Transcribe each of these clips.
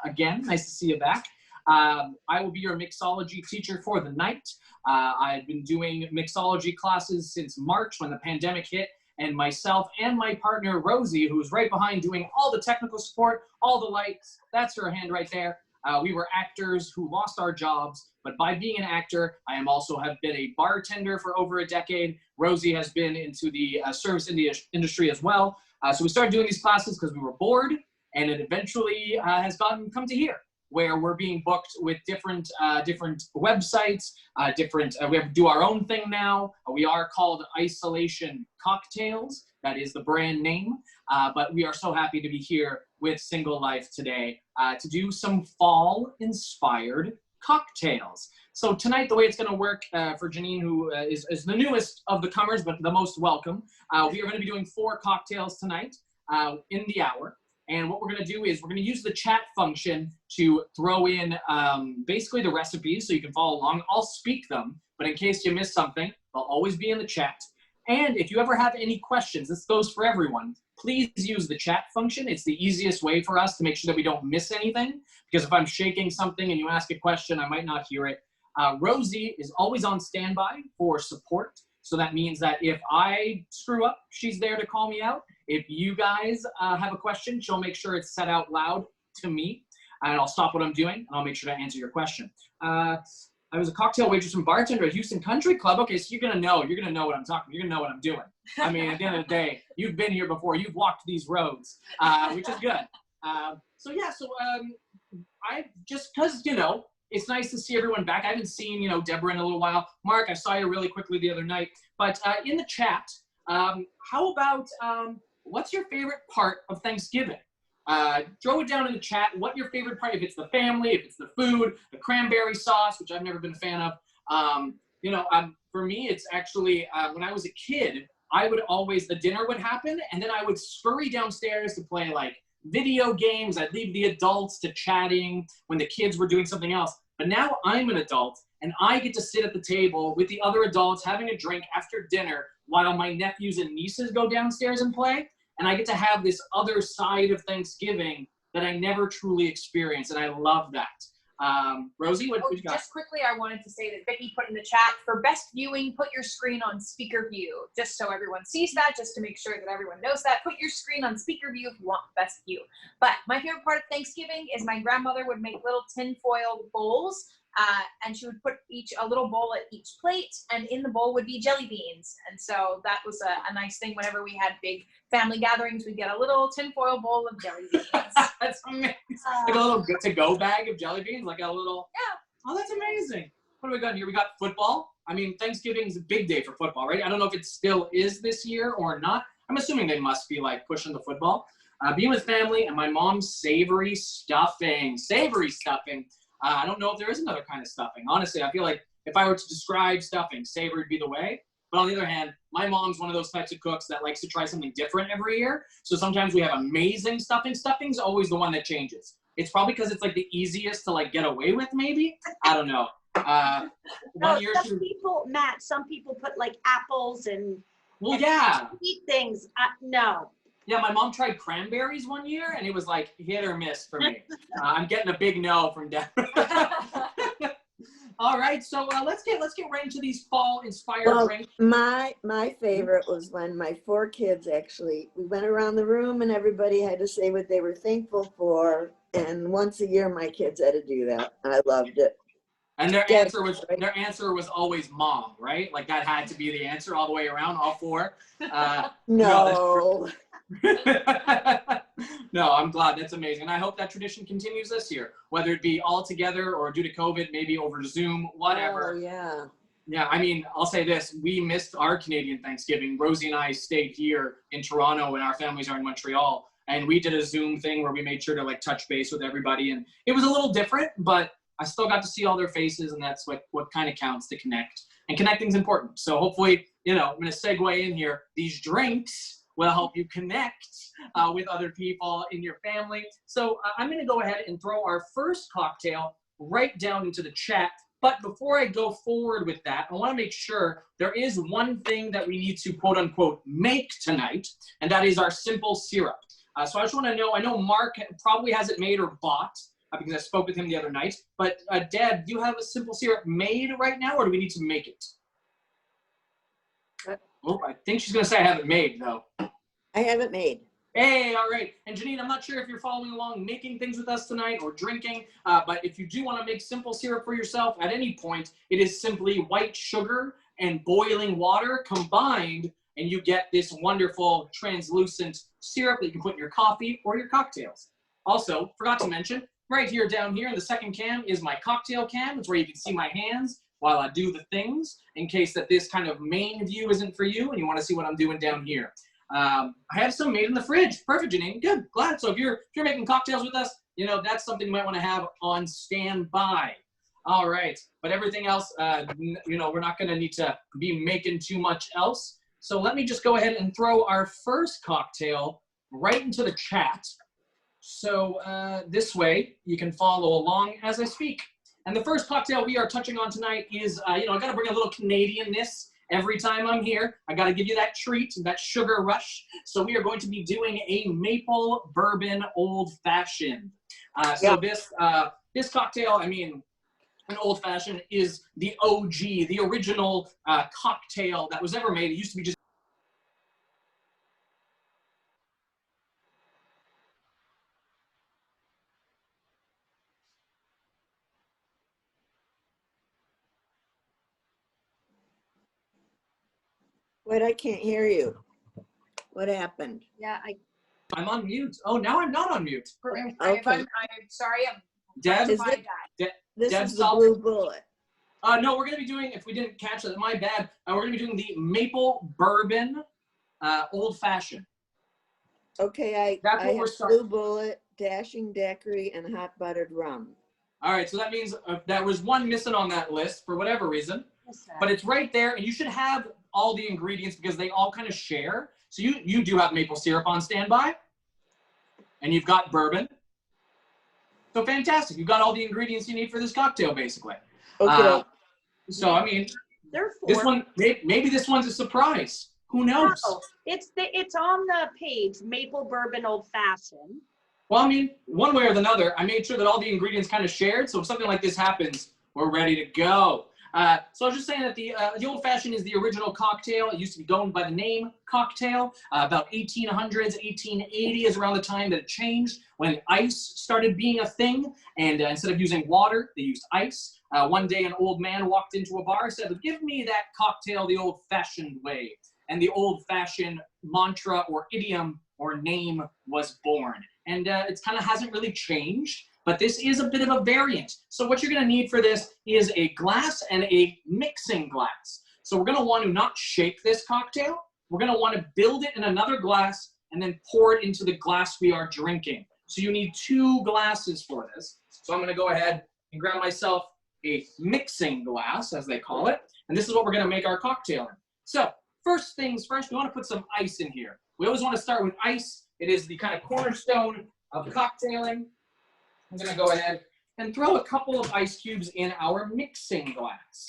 Again, nice to see you back. I will be your mixology teacher for the night. I've been doing mixology classes since March when the pandemic hit, and myself and my partner, Rosie, who's right behind doing all the technical support, all the lights, that's her hand right there. We were actors who lost our jobs, but by being an actor, I have been a bartender for over a decade. Rosie has been into the service industry as well. So we started doing these classes because we were bored, and it eventually has come to here, where we're being booked with different websites, we have to do our own thing now. We are called Isolation Cocktails. That is the brand name. But we are so happy to be here with Single Life today to do some fall-inspired cocktails. So tonight, the way it's going to work for Janine, who is the newest of the comers, but the most welcome, we are going to be doing 4 cocktails tonight in the hour. And what we're going to do is we're going to use the chat function to throw in basically the recipes so you can follow along. I'll speak them, but in case you miss something, they'll always be in the chat. And if you ever have any questions, this goes for everyone, please use the chat function. It's the easiest way for us to make sure that we don't miss anything, because if I'm shaking something and you ask a question, I might not hear it. Rosie is always on standby for support. So that means that if I screw up, she's there to call me out. If you guys have a question, she'll make sure it's set out loud to me, and I'll stop what I'm doing, and I'll make sure to answer your question. I was a cocktail waitress and bartender at Houston Country Club. Okay, so you're gonna know what I'm talking. You're gonna know what I'm doing. I mean, at the end of the day, you've been here before. You've walked these roads, which is good. I just because it's nice to see everyone back. I haven't seen Deborah in a little while. Mark, I saw you really quickly the other night. But in the chat, how about what's your favorite part of Thanksgiving? Throw it down in the chat. What your favorite part? If it's the family, if it's the food, the cranberry sauce, which I've never been a fan of. For me, it's actually when I was a kid, the dinner would happen, and then I would scurry downstairs to play like video games. I'd leave the adults to chatting when the kids were doing something else. But now I'm an adult, and I get to sit at the table with the other adults having a drink after dinner while my nephews and nieces go downstairs and play. And I get to have this other side of Thanksgiving that I never truly experienced, and I love that. Rosie, what you got? Just quickly, I wanted to say that Vicky put in the chat, for best viewing, put your screen on speaker view, just so everyone sees that, just to make sure that everyone knows that. Put your screen on speaker view if you want best view. But my favorite part of Thanksgiving is my grandmother would make little tinfoil bowls, and she would put a little bowl at each plate, and in the bowl would be jelly beans. And so that was a nice thing. Whenever we had big family gatherings, we'd get a little tinfoil bowl of jelly beans. That's amazing. Like a little to-go bag of jelly beans, like a little. Yeah. Oh, that's amazing. What do we got here? We got football. I mean, Thanksgiving's a big day for football, right? I don't know if it still is this year or not. I'm assuming they must be like pushing the football. Being with family and my mom's savory stuffing. Savory stuffing. I don't know if there is another kind of stuffing. Honestly, I feel like if I were to describe stuffing, savory would be the way. But on the other hand, my mom's one of those types of cooks that likes to try something different every year. So sometimes we have amazing stuffing. Stuffing's always the one that changes. It's probably because it's like the easiest to like get away with, maybe. I don't know. Matt, some people put like apples and sweet things. No. Yeah, my mom tried cranberries one year, and it was like hit or miss for me. I'm getting a big no from Deborah. All right, so let's get right into these fall-inspired drinks. My favorite was when my 4 kids we went around the room and everybody had to say what they were thankful for, and once a year my kids had to do that. I loved it. And their answer was always mom, right? Like that had to be the answer all the way around, all 4. No. No, I'm glad. That's amazing. And I hope that tradition continues this year, whether it be all together or due to COVID, maybe over Zoom, whatever. Oh, yeah. Yeah, I mean, I'll say this. We missed our Canadian Thanksgiving. Rosie and I stayed here in Toronto, and our families are in Montreal. And we did a Zoom thing where we made sure to like touch base with everybody. And it was a little different, but I still got to see all their faces, and that's what kind of counts, to connect. And connecting's important. So hopefully, I'm going to segue in here. These drinks will help you connect with other people in your family. So I'm going to go ahead and throw our first cocktail right down into the chat. But before I go forward with that, I want to make sure there is one thing that we need to quote unquote make tonight, and that is our simple syrup. So I just want to know, I know Mark probably has it made or bought because I spoke with him the other night. But Deb, do you have a simple syrup made right now, or do we need to make it? Oh, I think she's going to say I have it made, though. I have it made. Hey, all right. And Janine, I'm not sure if you're following along making things with us tonight or drinking, but if you do want to make simple syrup for yourself at any point, it is simply white sugar and boiling water combined, and you get this wonderful translucent syrup that you can put in your coffee or your cocktails. Also, forgot to mention, right here down here in the second can is my cocktail can. It's where you can see my hands while I do the things, in case that this kind of main view isn't for you and you want to see what I'm doing down here. I have some made in the fridge. Perfect, Janine. Good. Glad. So if you're making cocktails with us, you know, that's something you might want to have on standby. All right. But everything else, you know, we're not going to need to be making too much else. So let me just go ahead and throw our first cocktail right into the chat. So this way you can follow along as I speak. And the first cocktail we are touching on tonight is, you know, I got to bring a little Canadianness every time I'm here. I got to give you that treat, that sugar rush. So we are going to be doing a maple bourbon old fashioned. So this cocktail, I mean, an old fashioned is the OG, the original cocktail that was ever made. It used to be just Wait, I can't hear you. What happened? Yeah, I'm on mute. Oh, now I'm not on mute. I'm sorry. Deb, Is this Deb, is the blue bullet. no, we're going to be doing, if we didn't catch it, my bad. We're going to be doing the maple bourbon old fashioned. Okay, I have blue bullet, dashing daiquiri, and hot buttered rum. All right, so that means there was one missing on that list for whatever reason, but it's right there, and you should have all the ingredients because they all kind of share. So you do have maple syrup on standby, and you've got bourbon. So fantastic, you've got all the ingredients you need for this cocktail, basically. Okay. So I mean, this one maybe this one's a surprise. Who knows? No, it's on the page, maple bourbon old fashioned. Well, I mean, one way or another, I made sure that all the ingredients kind of shared. So if something like this happens, we're ready to go. So I was just saying that the old fashioned is the original cocktail. It used to be going by the name cocktail. About 1800s, 1880 is around the time that it changed when ice started being a thing. And instead of using water, they used ice. One day, an old man walked into a bar and said, "Give me that cocktail the old fashioned way." And the old fashioned mantra or idiom or name was born. And it kind of hasn't really changed. But this is a bit of a variant. So what you're going to need for this is a glass and a mixing glass. So we're going to want to not shake this cocktail. We're going to want to build it in another glass and then pour it into the glass we are drinking. So you need 2 glasses for this. So I'm going to go ahead and grab myself a mixing glass, as they call it. And this is what we're going to make our cocktail in. So first things first, we want to put some ice in here. We always want to start with ice. It is the kind of cornerstone of cocktailing. I'm going to go ahead and throw a couple of ice cubes in our mixing glass.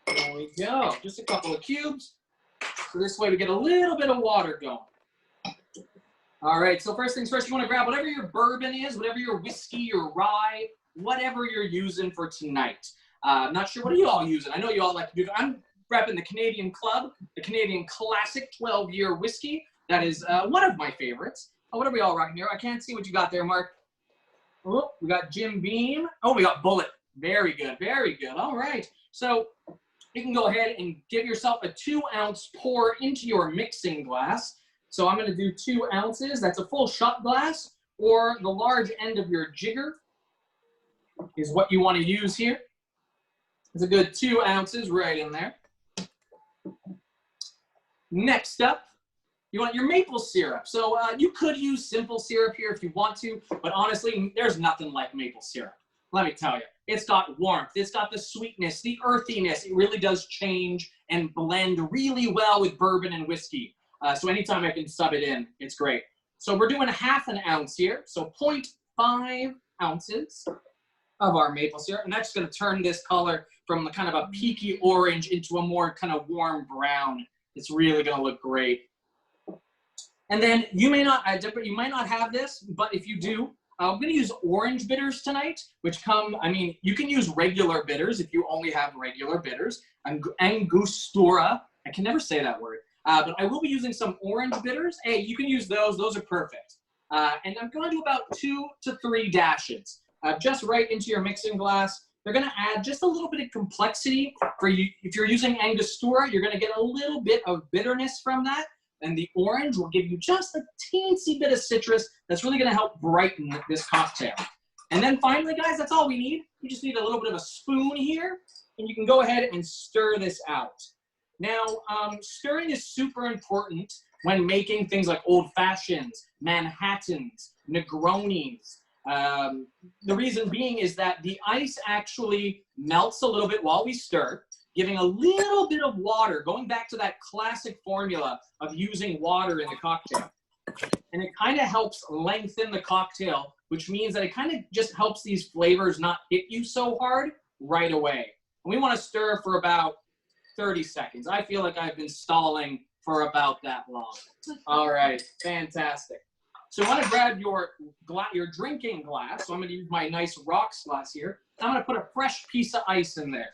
There we go. Just a couple of cubes. So this way we get a little bit of water going. All right, so first things first, you want to grab whatever your bourbon is, whatever your whiskey, your rye, whatever you're using for tonight. I'm not sure, what are you all using? I know you all like to do that. I'm repping the Canadian Club, the Canadian Classic 12-year whiskey. That is one of my favorites. Oh, what are we all rocking here? I can't see what you got there, Mark. Oh, we got Jim Beam. Oh, we got Bullet. Very good, very good. All right. So you can go ahead and give yourself a 2-ounce pour into your mixing glass. So I'm going to do 2 ounces. That's a full shot glass, or the large end of your jigger is what you want to use here. It's a good 2 ounces right in there. Next up, you want your maple syrup. So you could use simple syrup here if you want to, but honestly, there's nothing like maple syrup. Let me tell you, it's got warmth, it's got the sweetness, the earthiness. It really does change and blend really well with bourbon and whiskey. So anytime I can sub it in, it's great. So we're doing 1/2 ounce here, so 0.5 ounces of our maple syrup, and that's going to turn this color from the kind of a peaky orange into a more kind of warm brown. It's really going to look great. And then you may not, you might not have this, but if you do, I'm going to use orange bitters tonight, which come, I mean, you can use regular bitters if you only have regular bitters. Angostura, I can never say that word, but I will be using some orange bitters. Hey, you can use those. Those are perfect. And I'm going to do about 2 to 3 dashes, just right into your mixing glass. They're going to add just a little bit of complexity for you. If you're using Angostura, you're going to get a little bit of bitterness from that. And the orange will give you just a teensy bit of citrus that's really going to help brighten this cocktail. And then finally, guys, that's all we need. You just need a little bit of a spoon here, and you can go ahead and stir this out. Now, stirring is super important when making things like old fashions, Manhattans, Negronis. The reason being is that the ice actually melts a little bit while we stir, giving a little bit of water, going back to that classic formula of using water in the cocktail. And it kind of helps lengthen the cocktail, which means that it kind of just helps these flavors not hit you so hard right away. And we want to stir for about 30 seconds. I feel like I've been stalling for about that long. All right, fantastic. So you want to grab your drinking glass. So I'm going to use my nice rocks glass here. I'm going to put a fresh piece of ice in there.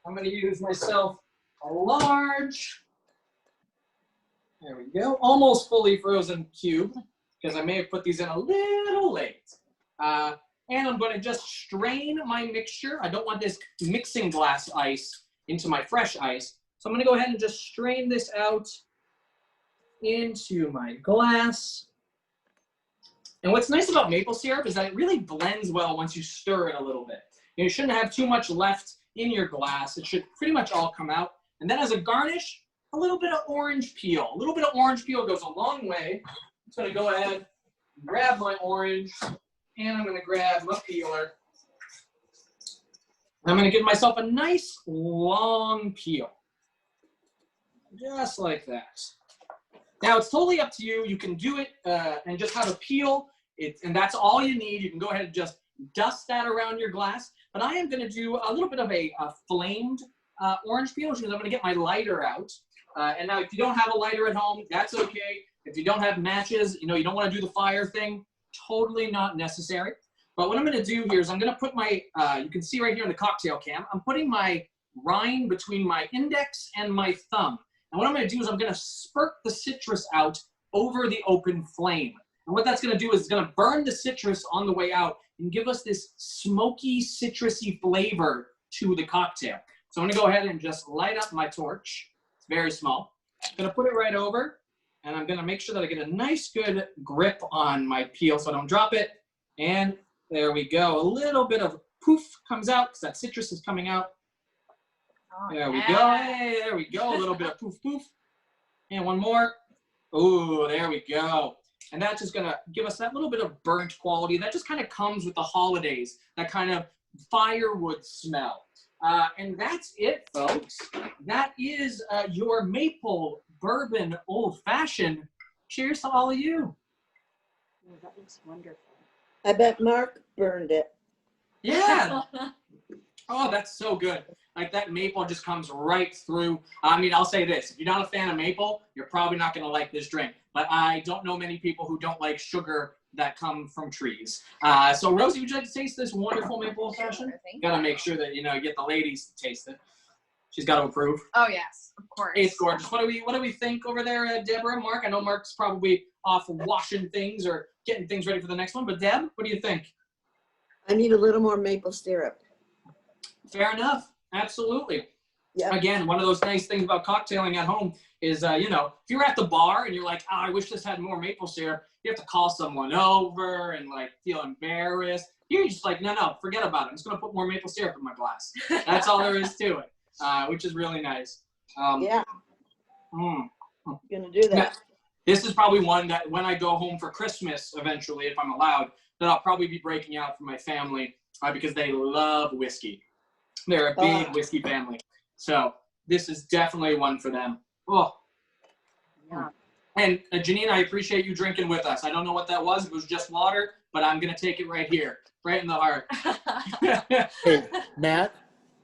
I'm going to use myself a large, there we go, almost fully frozen cube, because I may have put these in a little late. And I'm going to just strain my mixture. I don't want this mixing glass ice into my fresh ice. So I'm going to go ahead and just strain this out into my glass. And what's nice about maple syrup is that it really blends well once you stir it a little bit. You shouldn't have too much left in your glass. It should pretty much all come out. And then as a garnish, a little bit of orange peel. A little bit of orange peel goes a long way. I'm just going to go ahead, grab my orange, and I'm going to grab my peeler. I'm going to give myself a nice long peel. Just like that. Now it's totally up to you. You can do it and just have a peel. And that's all you need. You can go ahead and just dust that around your glass. But I am going to do a little bit of a flamed orange peel, because I'm going to get my lighter out. And now if you don't have a lighter at home, that's okay. If you don't have matches, you don't want to do the fire thing, totally not necessary. But what I'm going to do here is I'm going to put my, you can see right here in the cocktail cam, I'm putting my rind between my index and my thumb. And what I'm going to do is I'm going to spurt the citrus out over the open flame. And what that's going to do is it's going to burn the citrus on the way out and give us this smoky, citrusy flavor to the cocktail. So I'm going to go ahead and just light up my torch. It's very small. I'm going to put it right over, and I'm going to make sure that I get a nice, good grip on my peel so I don't drop it. And there we go. A little bit of poof comes out because that citrus is coming out. Oh, there we go. Hey, there we go. A little bit of poof, poof. And one more. Ooh, there we go. And that's just going to give us that little bit of burnt quality. That just kind of comes with the holidays, that kind of firewood smell. And that's it, folks. That is your maple bourbon old fashioned. Cheers to all of you. Oh, that looks wonderful. I bet Mark burned it. Yeah. Oh, that's so good. Like that maple just comes right through. I mean, I'll say this. If you're not a fan of maple, you're probably not going to like this drink. But I don't know many people who don't like sugar that come from trees. So Rosie, would you like to taste this wonderful maple old fashioned? Got to make sure that, you get the ladies to taste it. She's got to approve. Oh, yes, of course. It's gorgeous. What do we think over there, Deborah, Mark? I know Mark's probably off washing things or getting things ready for the next one. But Deb, what do you think? I need a little more maple syrup. Fair enough. Absolutely. Yeah. Again, one of those nice things about cocktailing at home is, if you're at the bar and you're like, oh, I wish this had more maple syrup, you have to call someone over and feel embarrassed. You're just like, no, forget about it. I'm just going to put more maple syrup in my glass. That's all there is to it, which is really nice. Yeah. Gonna do that. Now, this is probably one that when I go home for Christmas, eventually, if I'm allowed, that I'll probably be breaking out for my family because they love whiskey. They're a big whiskey family. So this is definitely one for them. Oh. Yeah. And Janine, I appreciate you drinking with us. I don't know what that was. It was just water, but I'm going to take it right here, right in the heart. Hey, Matt?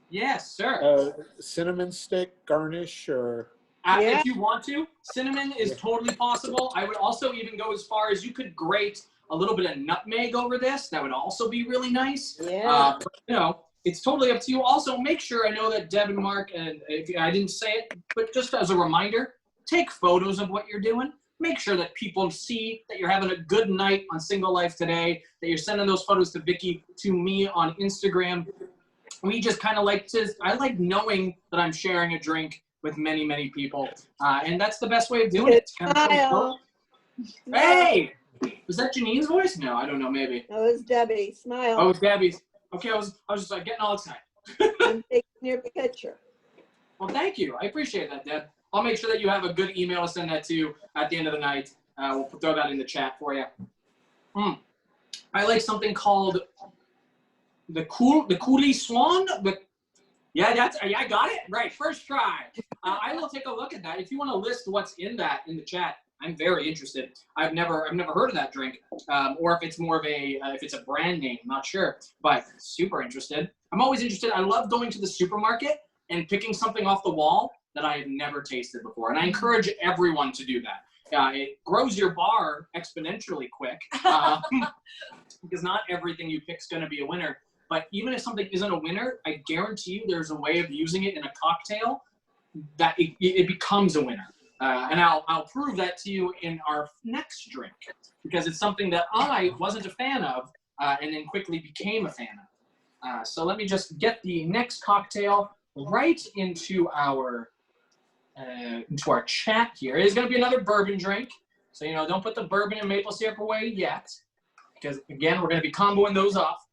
Yes, sir. Cinnamon stick garnish or? If you want to, cinnamon is totally possible. I would also even go as far as you could grate a little bit of nutmeg over this. That would also be really nice. Yeah. But, you know, it's totally up to you. Also, make sure, I know that Deb and Mark, and if I didn't say it, but just as a reminder, take photos of what you're doing. Make sure that people see that you're having a good night on Single Life today, that you're sending those photos to Vicky, to me on Instagram. We just kind of I like knowing that I'm sharing a drink with many, many people. And that's the best way of doing it. It's kind of hey! Was that Janine's voice? No, I don't know, maybe. That was Debbie. Smile. Oh, it was Debbie's. Okay, I was just like getting all excited. I'm taking your picture. Well, thank you. I appreciate that, Deb. I'll make sure that you have a good email to send that to at the end of the night. We'll throw that in the chat for you. I like something called the Coolie Swan. Yeah, I got it right. First try. I will take a look at that. If you want to list what's in that in the chat, I'm very interested. I've never heard of that drink, or if it's more of if it's a brand name, I'm not sure, but super interested. I'm always interested. I love going to the supermarket and picking something off the wall that I have never tasted before, and I encourage everyone to do that. It grows your bar exponentially quick because not everything you pick is going to be a winner. But even if something isn't a winner, I guarantee you there's a way of using it in a cocktail that it becomes a winner. And I'll prove that to you in our next drink, because it's something that I wasn't a fan of and then quickly became a fan of. So let me just get the next cocktail right into our chat here. It is going to be another bourbon drink. So, you know, don't put the bourbon and maple syrup away yet, because, again, we're going to be comboing those off.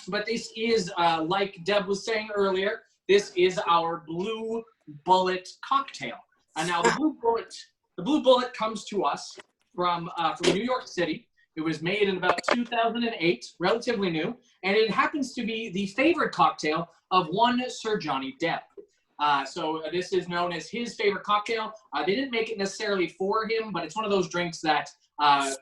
But this is, like Deb was saying earlier, this is our Blue Bullet cocktail. Now, the Blue Bullet comes to us from New York City. It was made in about 2008, relatively new, and it happens to be the favorite cocktail of one Sir Johnny Depp. So this is known as his favorite cocktail. They didn't make it necessarily for him, but it's one of those drinks that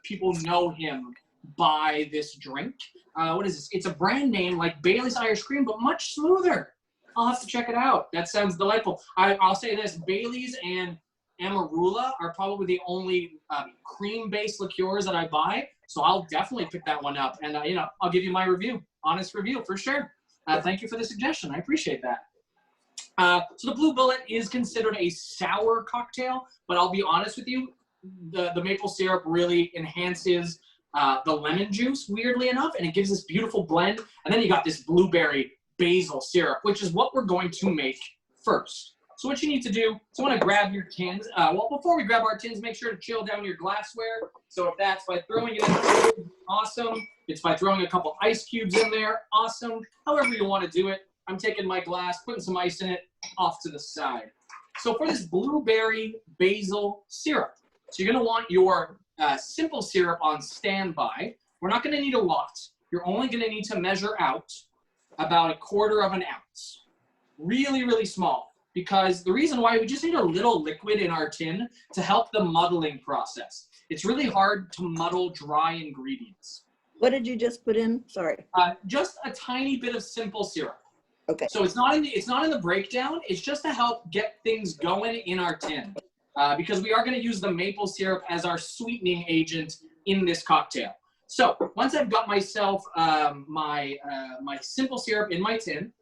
people know him by this drink. What is this? It's a brand name like Bailey's Irish Cream, but much smoother. I'll have to check it out. That sounds delightful. I'll say this, Bailey's and Amarula are probably the only cream-based liqueurs that I buy, so I'll definitely pick that one up. And, you know, I'll give you my review, honest review for sure. Thank you for the suggestion. I appreciate that. So the Blue Bullet is considered a sour cocktail, but I'll be honest with you, the maple syrup really enhances the lemon juice, weirdly enough, and it gives this beautiful blend. And then you got this blueberry basil syrup, which is what we're going to make first. So what you need to do is you want to grab your tins. Well, before we grab our tins, make sure to chill down your glassware. So if that's by throwing it in, awesome. It's by throwing a couple ice cubes in there, awesome. However you want to do it. I'm taking my glass, putting some ice in it, off to the side. So for this blueberry basil syrup, so you're going to want your simple syrup on standby. We're not going to need a lot. You're only going to need to measure out about 1/4 of an ounce. Really, really small. Because the reason why, we just need a little liquid in our tin to help the muddling process. It's really hard to muddle dry ingredients. What did you just put in? Sorry. Just a tiny bit of simple syrup. Okay. So it's not in the breakdown. It's just to help get things going in our tin. Because we are going to use the maple syrup as our sweetening agent in this cocktail. So once I've got myself my simple syrup in my tin,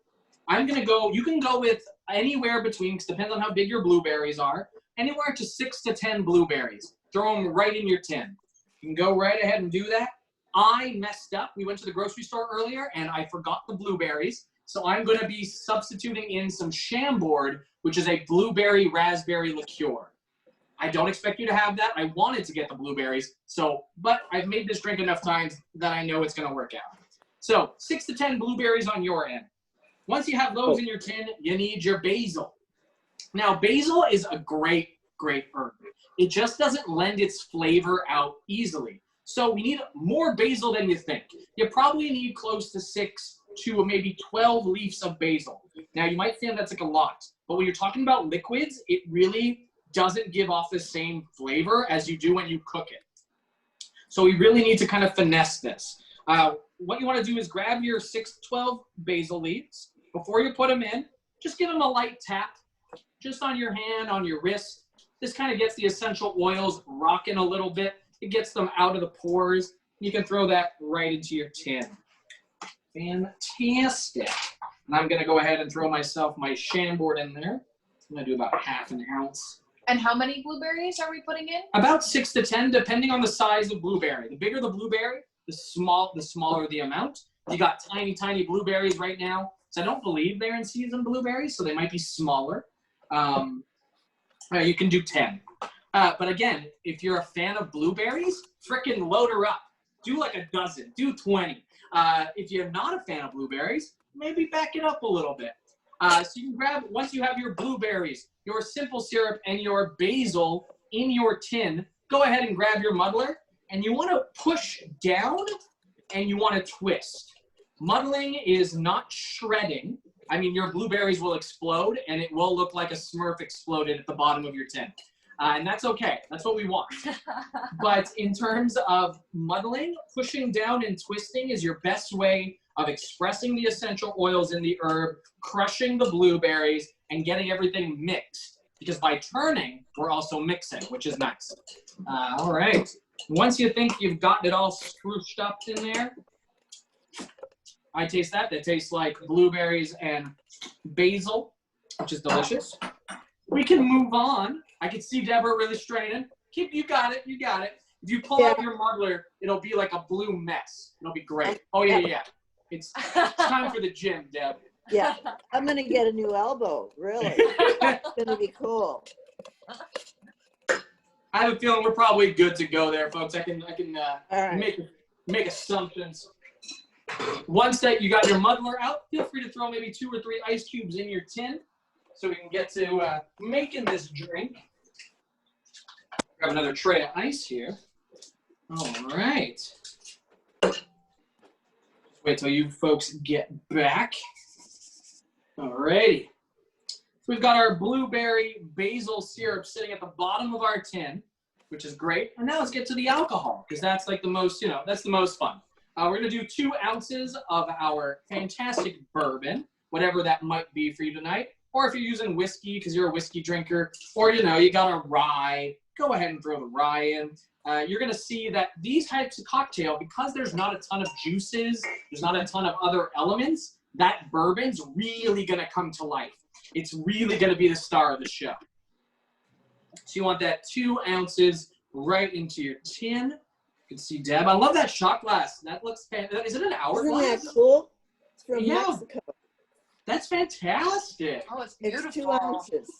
I'm going to go, you can go with anywhere between, because it depends on how big your blueberries are, anywhere to 6 to 10 blueberries. Throw them right in your tin. You can go right ahead and do that. I messed up. We went to the grocery store earlier and I forgot the blueberries. So I'm going to be substituting in some Chambord, which is a blueberry raspberry liqueur. I don't expect you to have that. I wanted to get the blueberries, but I've made this drink enough times that I know it's going to work out. So 6 to 10 blueberries on your end. Once you have those in your tin, you need your basil. Now, basil is a great, great herb. It just doesn't lend its flavor out easily. So we need more basil than you think. You probably need close to 6 to maybe 12 leaves of basil. Now, you might think that's like a lot, but when you're talking about liquids, it really doesn't give off the same flavor as you do when you cook it. So we really need to kind of finesse this. What you want to do is grab your 6 to 12 basil leaves. Before you put them in, just give them a light tap. just on your hand, on your wrist. This kind of gets the essential oils rocking a little bit. It gets them out of the pores. You can throw that right into your tin. Fantastic. And I'm going to go ahead and throw myself my Chambord in there. I'm going to do about ½ an ounce. And how many blueberries are we putting in? About 6 to 10, depending on the size of blueberry. The bigger the blueberry, the smaller the amount. You got tiny, tiny blueberries right now. So I don't believe they're in season blueberries, so they might be smaller. You can do 10. But again, if you're a fan of blueberries, frickin' load her up. Do like a dozen, do 20. If you're not a fan of blueberries, maybe back it up a little bit. So you can grab, once you have your blueberries, your simple syrup, and your basil in your tin, go ahead and grab your muddler, and you want to push down and you want to twist. Muddling is not shredding. I mean, your blueberries will explode and it will look like a Smurf exploded at the bottom of your tin. And that's okay. That's what we want. But in terms of muddling, pushing down and twisting is your best way of expressing the essential oils in the herb, crushing the blueberries, and getting everything mixed. Because by turning, we're also mixing, which is nice. All right. Once you think you've gotten it all scrooched up in there, I taste that. That tastes like blueberries and basil, which is delicious. We can move on. I can see Deborah really straining. You got it. You got it. If you pull out your muddler, it'll be like a blue mess. It'll be great. Oh, yeah. It's time for the gym, Deb. Yeah, I'm going to get a new elbow, really. It's going to be cool. I have a feeling we're probably good to go there, folks. I can right. make assumptions. Once that you got your muddler out, feel free to throw maybe 2 or 3 ice cubes in your tin so we can get to making this drink. Grab another tray of ice here. All right. Just wait till you folks get back. All righty. So we've got our blueberry basil syrup sitting at the bottom of our tin, which is great. And now let's get to the alcohol, because that's like the most, that's the most fun. We're going to do 2 ounces of our fantastic bourbon, whatever that might be for you tonight. Or if you're using whiskey because you're a whiskey drinker, or, you got a rye, go ahead and throw the rye in. You're going to see that these types of cocktail, because there's not a ton of juices, there's not a ton of other elements, that bourbon's really going to come to life. It's really going to be the star of the show. So you want that 2 ounces right into your tin. You can see Deb. I love that shot glass. That looks fantastic. Is it an hourglass? Isn't that cool? It's from Mexico. That's fantastic. Oh, it's beautiful. It's 2 ounces.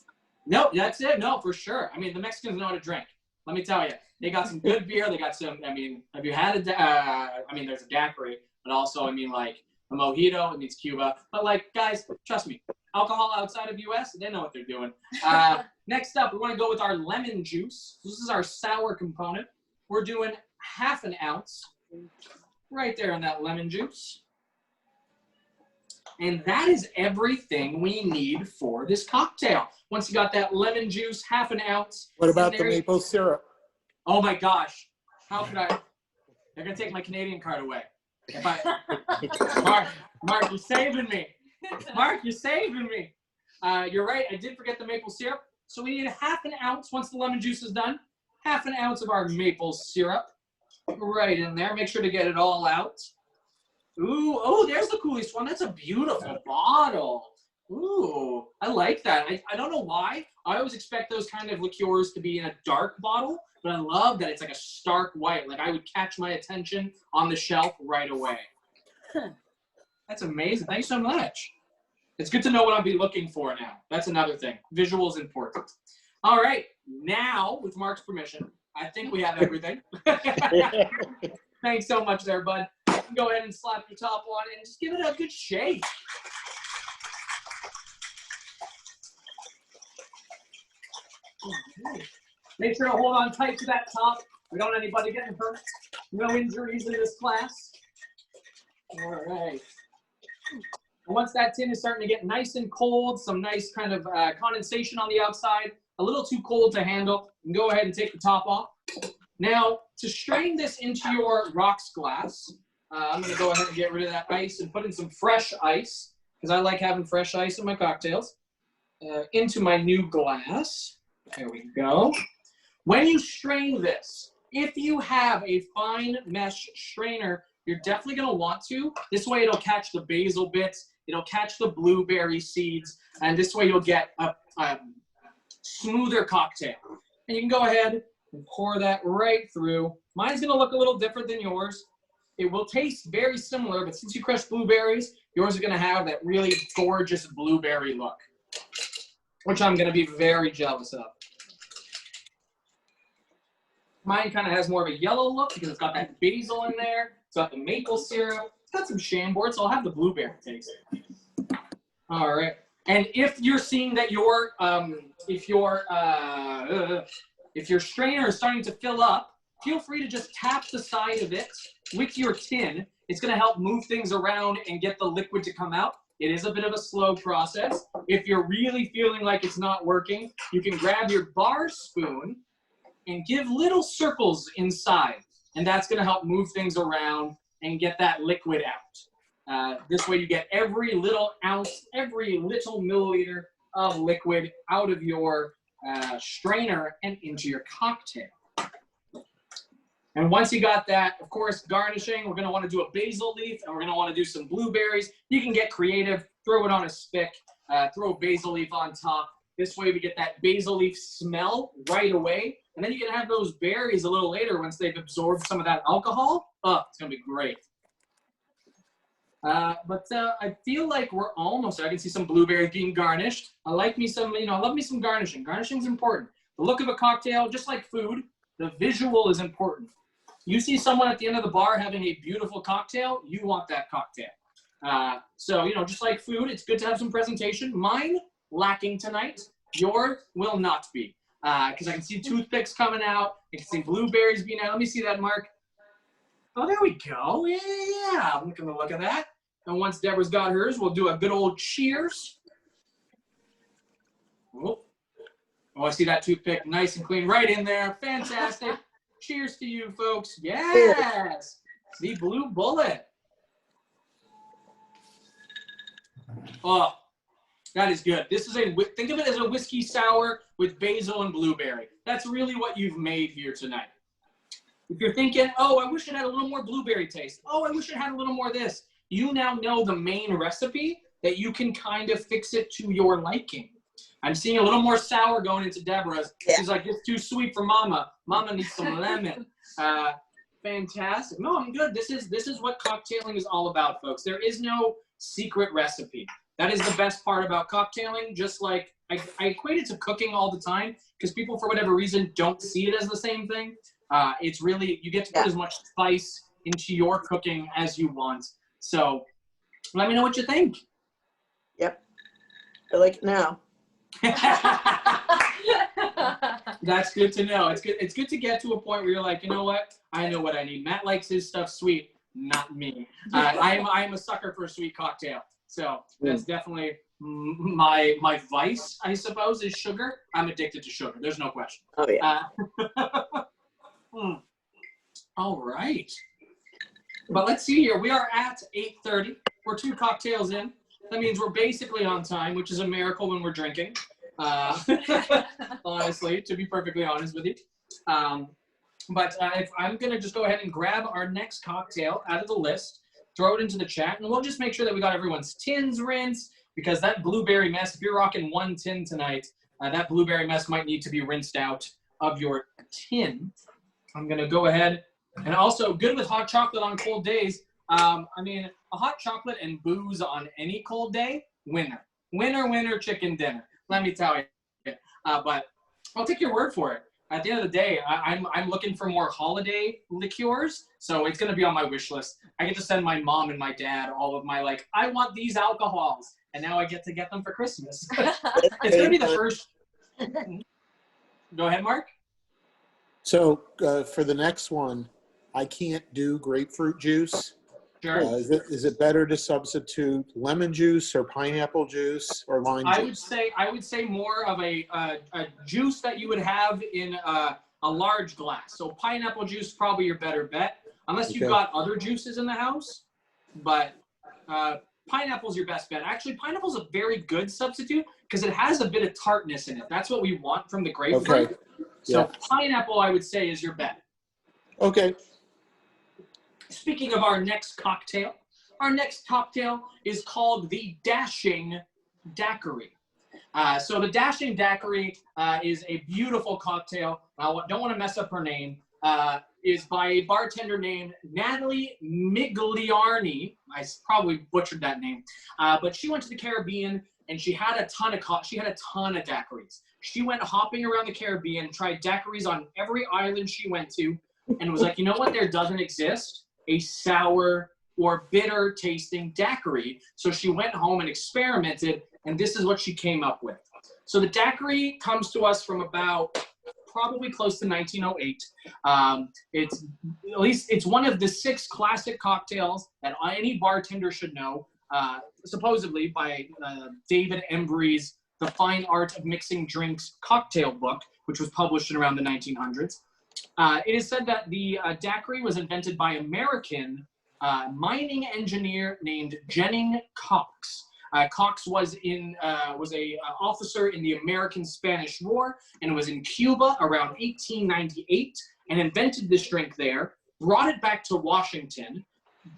No, that's it. No, for sure. I mean, the Mexicans know how to drink. Let me tell you. They got some good beer. They got some, have you had there's a daiquiri, but also, like a mojito. It needs Cuba. But guys, trust me, alcohol outside of US, they know what they're doing. Next up, we want to go with our lemon juice. This is our sour component. We're doing ½ an ounce right there in that lemon juice. And that is everything we need for this cocktail. Once you got that lemon juice, ½ an ounce. What about the maple syrup? Oh my gosh. How could I? They're going to take my Canadian card away. Mark, you're saving me. Mark, you're saving me. You're right. I did forget the maple syrup. So we need ½ an ounce once the lemon juice is done. ½ an ounce of our maple syrup right in there. Make sure to get it all out. Ooh, oh, there's the coolest one. That's a beautiful bottle. Ooh, I like that. I don't know why. I always expect those kind of liqueurs to be in a dark bottle, but I love that it's like a stark white. I would catch my attention on the shelf right away. That's amazing. Thanks so much. It's good to know what I'll be looking for now. That's another thing. Visual is important. All right. Now, with Mark's permission, I think we have everything. Thanks so much there, bud. You can go ahead and slap your top on and just give it a good shake. Make sure to hold on tight to that top. We don't want anybody getting hurt. No injuries in this class. All right. And once that tin is starting to get nice and cold, some nice kind of condensation on the outside, a little too cold to handle, you can go ahead and take the top off. Now, to strain this into your rocks glass, I'm going to go ahead and get rid of that ice and put in some fresh ice, because I like having fresh ice in my cocktails. into my new glass. There we go. When you strain this, if you have a fine mesh strainer, you're definitely going to want to. This way it'll catch the basil bits, it'll catch the blueberry seeds, and this way you'll get a smoother cocktail. And you can go ahead and pour that right through. Mine's going to look a little different than yours. It will taste very similar, but since you crushed blueberries, yours is going to have that really gorgeous blueberry look, which I'm going to be very jealous of. Mine kind of has more of a yellow look because it's got that basil in there. It's got the maple syrup. It's got some Chambord, so I'll have the blueberry taste. All right. And if you're seeing that your strainer is starting to fill up, feel free to just tap the side of it with your tin. It's going to help move things around and get the liquid to come out. It is a bit of a slow process. If you're really feeling like it's not working, you can grab your bar spoon and give little circles inside, and that's going to help move things around and get that liquid out. This way you get every little ounce, every little milliliter of liquid out of your strainer and into your cocktail. And once you got that, of course, garnishing, we're going to want to do a basil leaf, and we're going to want to do some blueberries. You can get creative, throw it on a stick, throw a basil leaf on top. This way we get that basil leaf smell right away. And then you can have those berries a little later once they've absorbed some of that alcohol. Oh, it's going to be great. I feel like we're almost there. I can see some blueberries being garnished. I like me some, I love me some garnishing. Garnishing's important. The look of a cocktail, just like food, the visual is important. You see someone at the end of the bar having a beautiful cocktail, you want that cocktail. So, just like food, it's good to have some presentation. Mine, lacking tonight. Yours will not be. Because I can see toothpicks coming out. I can see blueberries being out. Let me see that, Mark. Oh, there we go. Yeah. I'm going to look at that. And once Deborah's got hers, we'll do a good old cheers. Oh, I see that toothpick nice and clean right in there. Fantastic. Cheers to you, folks. Yes. The blue bullet. Oh. That is good. This is think of it as a whiskey sour with basil and blueberry. That's really what you've made here tonight. If you're thinking, oh, I wish it had a little more blueberry taste. Oh, I wish it had a little more this. You now know the main recipe that you can kind of fix it to your liking. I'm seeing a little more sour going into Deborah's. Yeah. She's like, it's too sweet for Mama. Mama needs some lemon. Fantastic. No, I'm good. This is what cocktailing is all about, folks. There is no secret recipe. That is the best part about cocktailing. Just like I equate it to cooking all the time because people, for whatever reason, don't see it as the same thing. It's really, you get to put as much spice into your cooking as you want. So let me know what you think. Yep. I like it now. That's good to know. It's good to get to a point where you're like, you know what? I know what I need. Matt likes his stuff sweet, not me. I'm a sucker for a sweet cocktail. So that's definitely my vice, I suppose, is sugar. I'm addicted to sugar. There's no question. Oh, yeah. All right. But let's see here. We are at 8:30. We're 2 cocktails in. That means we're basically on time, which is a miracle when we're drinking. Honestly, to be perfectly honest with you. If I'm going to just go ahead and grab our next cocktail out of the list, throw it into the chat, and we'll just make sure that we got everyone's tins rinsed, because that blueberry mess, if you're rocking 1 tin tonight, that blueberry mess might need to be rinsed out of your tin. I'm going to go ahead. And also, good with hot chocolate on cold days. I mean, a hot chocolate and booze on any cold day, winner. Winner, winner, chicken dinner. Let me tell you. But I'll take your word for it. At the end of the day, I'm looking for more holiday liqueurs, so it's going to be on my wish list. I get to send my mom and my dad all of my, like, I want these alcohols, and now I get to get them for Christmas. It's going to be the first. Go ahead, Mark. So for the next one, I can't do grapefruit juice. Sure. Is it better to substitute lemon juice or pineapple juice or lime juice? I would say more of a juice that you would have in a large glass. So pineapple juice probably your better bet, unless you've got other juices in the house. But pineapple's your best bet. Actually, pineapple's a very good substitute because it has a bit of tartness in it. That's what we want from the grapefruit. Okay. So Yeah. pineapple, I would say, is your bet. Okay. Speaking of our next cocktail is called the Dashing Daiquiri. So the Dashing Daiquiri is a beautiful cocktail. I don't want to mess up her name. Is by a bartender named Natalie Migliarni. I probably butchered that name, but she went to the Caribbean and she had a ton of daiquiris. She went hopping around the Caribbean, tried daiquiris on every island she went to, and was like, you know what? There doesn't exist a sour or bitter tasting daiquiri. So she went home and experimented, and this is what she came up with. So the daiquiri comes to us from about probably close to 1908. It's one of the 6 classic cocktails that any bartender should know, supposedly by David Embry's The Fine Art of Mixing Drinks cocktail book, which was published in around the 1900s. It is said that the daiquiri was invented by American mining engineer named Jennings Cox. Cox was a officer in the American-Spanish War and was in Cuba around 1898 and invented this drink there, brought it back to Washington,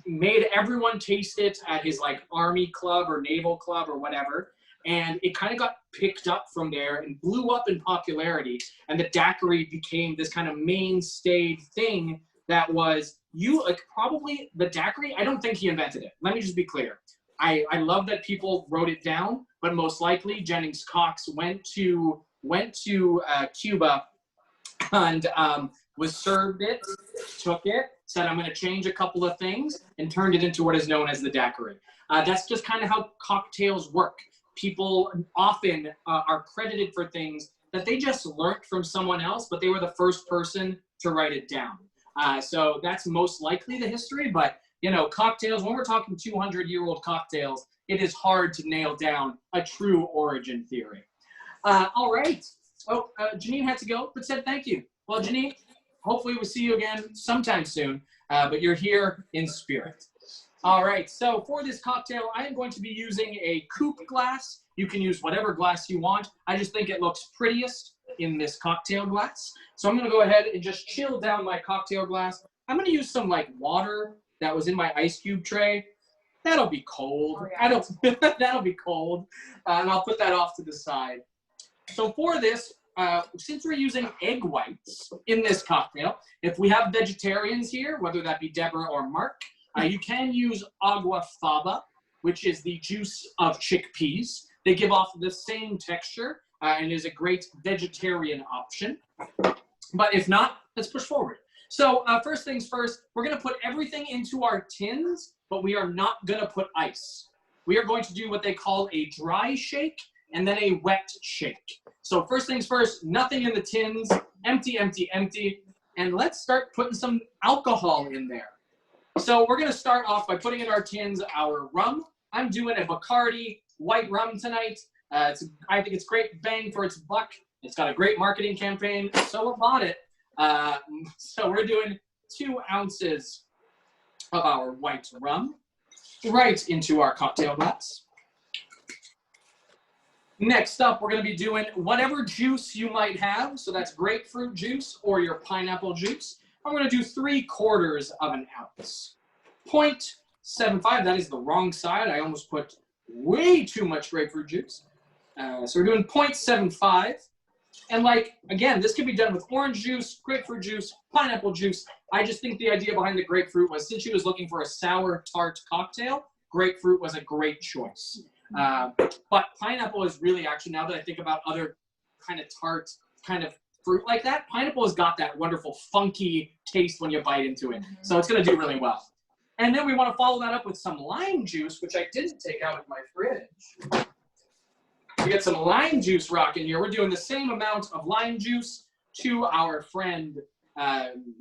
made everyone taste it at his like Army club or Naval club or whatever, and it kind of got picked up from there and blew up in popularity, and the daiquiri became this kind of mainstay thing that was probably the daiquiri. I don't think he invented it. Let me just be clear. I love that people wrote it down, but most likely Jennings Cox went to Cuba and was served it, took it, said, I'm going to change a couple of things, and turned it into what is known as the daiquiri. That's just kind of how cocktails work. People often are credited for things that they just learned from someone else, but they were the first person to write it down. So that's most likely the history, but you know, cocktails, when we're talking 200-year-old cocktails, it is hard to nail down a true origin theory. All right. Oh, Janine had to go, but said thank you. Well, Janine, hopefully we'll see you again sometime soon, but you're here in spirit. All right, so for this cocktail, I am going to be using a coupe glass. You can use whatever glass you want. I just think it looks prettiest in this cocktail glass. So I'm gonna go ahead and just chill down my cocktail glass. I'm gonna use some like water that was in my ice cube tray. That'll be cold. Oh, yeah. That'll be cold. And I'll put that off to the side. So for this, since we're using egg whites in this cocktail, if we have vegetarians here, whether that be Deborah or Mark, you can use agua faba, which is the juice of chickpeas. They give off the same texture and is a great vegetarian option. But if not, let's push forward. So first things first, we're going to put everything into our tins, but we are not going to put ice. We are going to do what they call a dry shake and then a wet shake. So first things first, nothing in the tins, empty, empty, empty. And let's start putting some alcohol in there. So we're going to start off by putting in our tins our rum. I'm doing a Bacardi white rum tonight. I think it's great bang for its buck. It's got a great marketing campaign, so I bought it. So we're doing 2 ounces of our white rum right into our cocktail glass. Next up, we're going to be doing whatever juice you might have. So that's grapefruit juice or your pineapple juice. I'm going to do 3/4 of an ounce. 0.75, that is the wrong side. I almost put way too much grapefruit juice. So we're doing 0.75. And like, again, this could be done with orange juice, grapefruit juice, pineapple juice. I just think the idea behind the grapefruit was since she was looking for a sour tart cocktail, grapefruit was a great choice. But pineapple is really actually, now that I think about other kind of tart kind of fruit like that, pineapple has got that wonderful funky taste when you bite into it. So it's going to do really well. And then we want to follow that up with some lime juice, which I didn't take out of my fridge. We get some lime juice rocking here. We're doing the same amount of lime juice to our friend,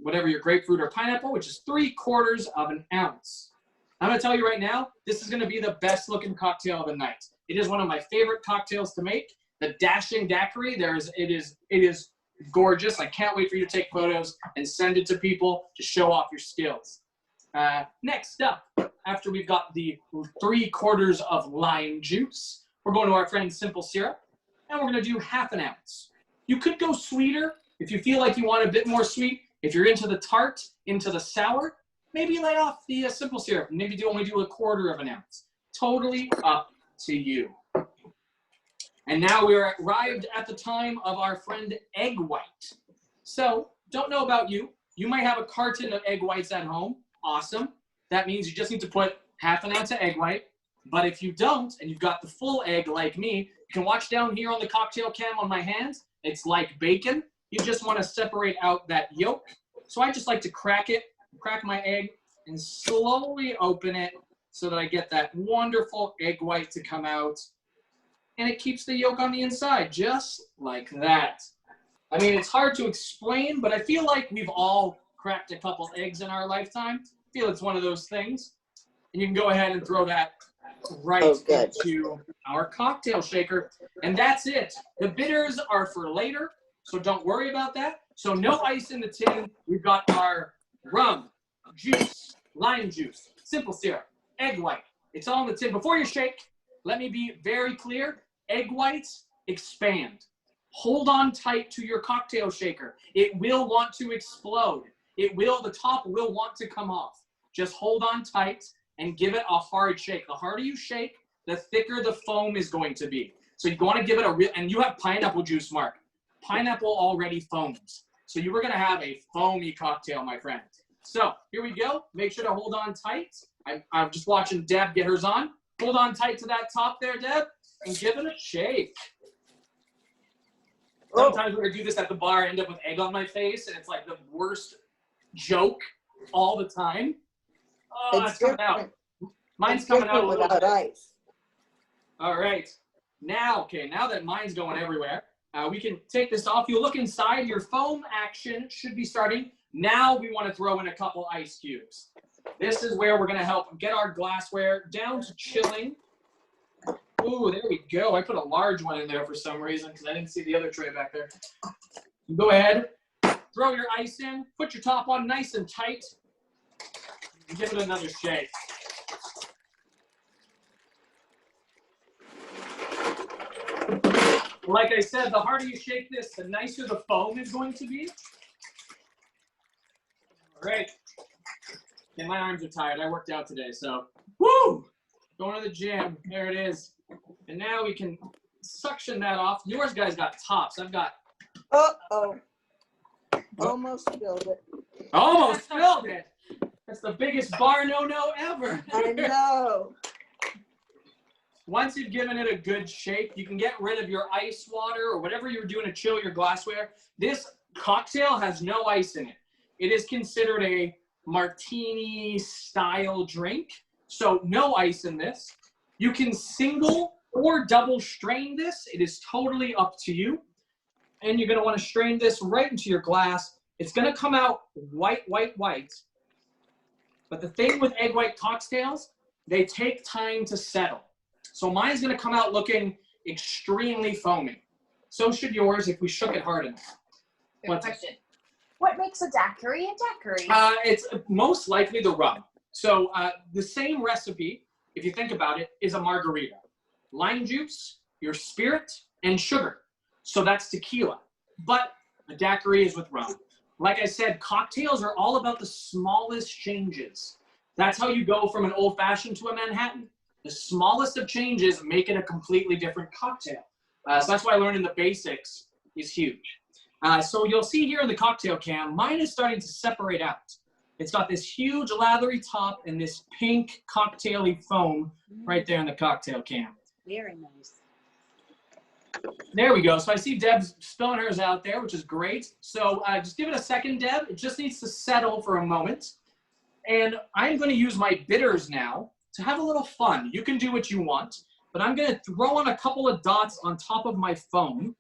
whatever your grapefruit or pineapple, which is 3/4 of an ounce. I'm going to tell you right now, this is going to be the best looking cocktail of the night. It is one of my favorite cocktails to make. The Dashing Daiquiri, it is gorgeous. I can't wait for you to take photos and send it to people to show off your skills. Next up, after we've got the 3/4 of lime juice, we're going to our friend simple syrup, and we're going to do 1/2 ounce. You could go sweeter if you feel like you want a bit more sweet. If you're into the tart, into the sour, maybe lay off the simple syrup. Maybe only do 1/4 ounce. Totally up to you. And now we're arrived at the time of our friend egg white. So, don't know about you. You might have a carton of egg whites at home. Awesome. That means you just need to put 1/2 ounce of egg white. But if you don't, and you've got the full egg like me, you can watch down here on the cocktail cam on my hands. It's like bacon. You just want to separate out that yolk. So I just like to crack my egg, and slowly open it so that I get that wonderful egg white to come out. And it keeps the yolk on the inside, just like that. I mean, it's hard to explain, but I feel like we've all cracked a couple eggs in our lifetime. I feel it's one of those things. And you can go ahead and throw that right into our cocktail shaker. And that's it. The bitters are for later, so don't worry about that. So no ice in the tin. We've got our rum, juice, lime juice, simple syrup, egg white. It's all in the tin. Before you shake, let me be very clear. Egg whites expand. Hold on tight to your cocktail shaker. It will want to explode. The top will want to come off. Just hold on tight and give it a hard shake. The harder you shake, the thicker the foam is going to be. So you want to give it a real, and you have pineapple juice, Mark. Pineapple already foams. So you were going to have a foamy cocktail, my friend. So here we go. Make sure to hold on tight. I'm just watching Deb get hers on. Hold on tight to that top there, Deb, and give it a shake. Sometimes when I do this at the bar, I end up with egg on my face, and it's like the worst joke all the time. Oh, it's coming out. Mine's coming out a little bit. Ice. All right. Now that mine's going everywhere, we can take this off. You look inside, your foam action should be starting. Now we want to throw in a couple ice cubes. This is where we're going to help get our glassware down to chilling. Ooh, there we go. I put a large one in there for some reason because I didn't see the other tray back there. Go ahead, throw your ice in, put your top on nice and tight, and give it another shake. Like I said, the harder you shake this, the nicer the foam is going to be. All right. Yeah, my arms are tired. I worked out today, so woo! Going to the gym. There it is. And now we can suction that off. Yours guys got tops. I've got. Almost spilled it. Almost spilled it. That's the biggest bar no-no ever. I know. Once you've given it a good shake, you can get rid of your ice water or whatever you're doing to chill your glassware. This cocktail has no ice in it. It is considered a martini style drink. So no ice in this. You can single or double strain this. It is totally up to you. And you're going to want to strain this right into your glass. It's going to come out white. But the thing with egg white cocktails, they take time to settle. So mine's going to come out looking extremely foamy. So should yours if we shook it hard enough. Good question. What makes a daiquiri a daiquiri? It's most likely the rum. So the same recipe, if you think about it, is a margarita. Lime juice, your spirit, and sugar. So that's tequila. But a daiquiri is with rum. Like I said, cocktails are all about the smallest changes. That's how you go from an old-fashioned to a Manhattan. The smallest of changes make it a completely different cocktail. So that's why learning the basics is huge. So you'll see here in the cocktail can, mine is starting to separate out. It's got this huge lathery top and this pink cocktaily foam right there in the cocktail can. Very nice. There we go. So I see Deb's spilling hers out there, which is great. So just give it a second, Deb. It just needs to settle for a moment. And I'm going to use my bitters now to have a little fun. You can do what you want, but I'm going to throw on a couple of dots on top of my foam.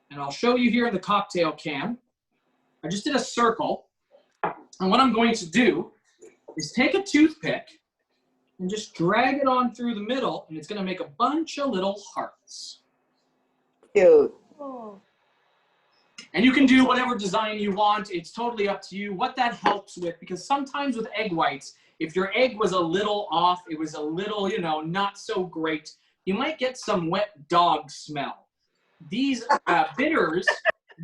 And I'll show you here in the cocktail can. I just did a circle. And what I'm going to do is take a toothpick and just drag it on through the middle, and it's going to make a bunch of little hearts. Cute. Oh. And you can do whatever design you want. It's totally up to you what that helps with, because sometimes with egg whites, If your egg was a little off, it was a little, not so great, you might get some wet dog smell. These bitters,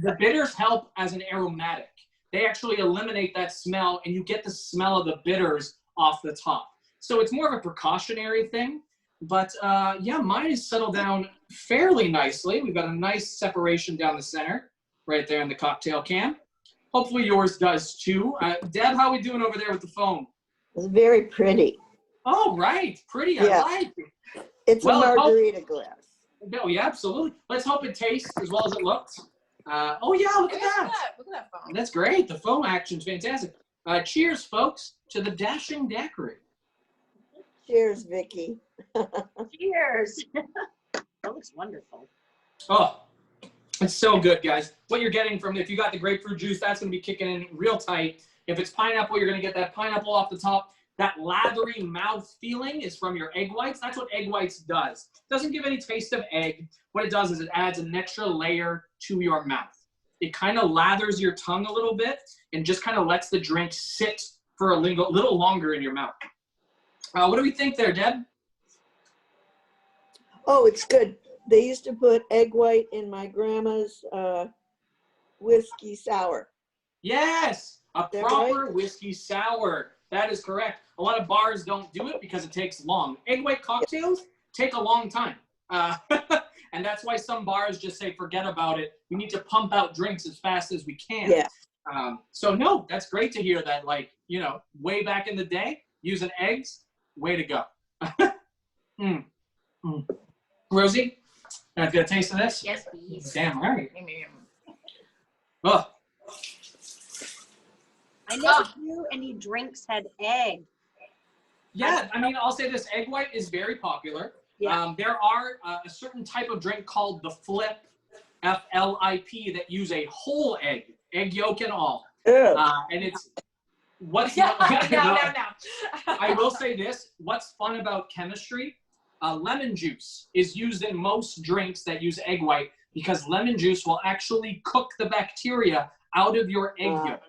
the bitters help as an aromatic. They actually eliminate that smell, and you get the smell of the bitters off the top. So it's more of a precautionary thing. But yeah, mine is settled down fairly nicely. We've got a nice separation down the center, right there in the cocktail can. Hopefully yours does too. Deb, how are we doing over there with the phone? It's very pretty. Oh, right. Pretty. Yeah. I like it. It's Well, a margarita glass. No, yeah, absolutely. Let's hope it tastes as well as it looks. Oh, yeah, look at that. Look at that phone. That's great. The foam action's fantastic. Cheers, folks, to the dashing daiquiri. Cheers, Vicky. Cheers. That looks wonderful. Oh, it's so good, guys. What you're getting from, if you got the grapefruit juice, that's going to be kicking in real tight. If it's pineapple, you're going to get that pineapple off the top. That lathery mouth feeling is from your egg whites. That's what egg whites does. It doesn't give any taste of egg. What it does is it adds an extra layer to your mouth. It kind of lathers your tongue a little bit and just kind of lets the drink sit for a little longer in your mouth. What do we think there, Deb? Oh, it's good. They used to put egg white in my grandma's whiskey sour. Yes, a That proper right? whiskey sour. That is correct. A lot of bars don't do it because it takes long. Egg white cocktails take a long time. And that's why some bars just say, forget about it. We need to pump out drinks as fast as we can. Yeah. So no, that's great to hear that, like, way back in the day, using eggs, way to go. Rosie, can I get a taste of this? Yes, please. Damn right. Oh, I never knew any drinks had egg. yeah, I mean, I'll say this, egg white is very popular. Yeah. There are a certain type of drink called the flip, F-L-I-P, that use a whole egg yolk and all. Ew. And it's, what's No. I will say this, what's fun about chemistry, lemon juice is used in most drinks that use egg white because lemon juice will actually cook the bacteria out of your egg yolk.